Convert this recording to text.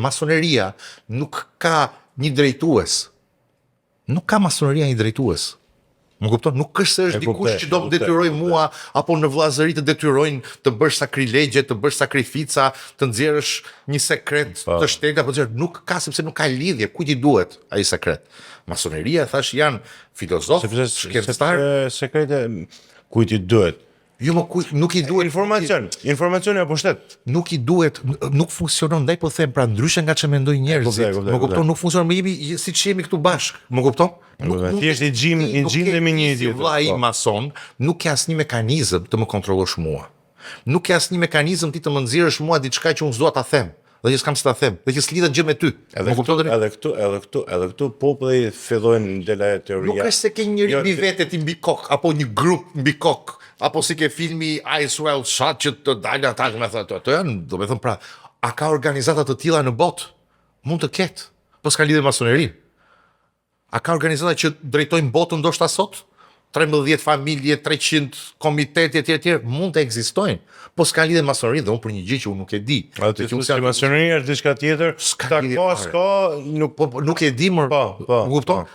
Masoneria nuk ka një drejtues. Nuk ka masoneria një drejtues. Më kupton? Nuk është se është dikush që do të detyroj mua apo në vllazëri të detyrojnë të bësh sakrilegje, të bësh sakrifica, të nxjerrësh një sekret të shtetit apo nuk ka, sepse nuk ka lidhje, kujt i duhet ai sekret. Masoneria thash janë filozofë, shkencëtarë, sekrete kujt i duhet. Jo, nuk i duhet informacioni apo shtet. Nuk i duhet, nuk funksionon, ndaj po them, pra ndryshe nga ç'e mendojnë njerëzit. Më kupton, nuk funksionon, më jemi siç jemi këtu bashk. Më kupton? Thjesht i gjindemi një tjetër. Vllai mason nuk ka asnjë mekanizëm të më kontrollosh mua. Nuk ka asnjë mekanizëm ti të më nxjerrësh mua diçka që unë s'dua ta them. Dhe që s'kam se ta them, dhe që s'lidhet gjë me ty. Edhe këtu populli fillojnë dela teoria. Nuk është se ke njëri mbi vete ti mbi kokë, apo një grup mbi kokë, apo si ke filmi Ice Well Shot që të dalë ata me thotë, ato janë, do të them pra, a ka organizata të tilla në botë? Mund të ketë, po s'ka lidhje me masonerinë. A ka organizata që drejtojnë botën ndoshta sot? 13 familje, 300 komitete etj, mund të ekzistojnë, po s'ka lidhje me masonerinë, dhe unë për një gjë që unë nuk e di. Atë që masoneria është diçka tjetër, nuk e di më. Po, kupton?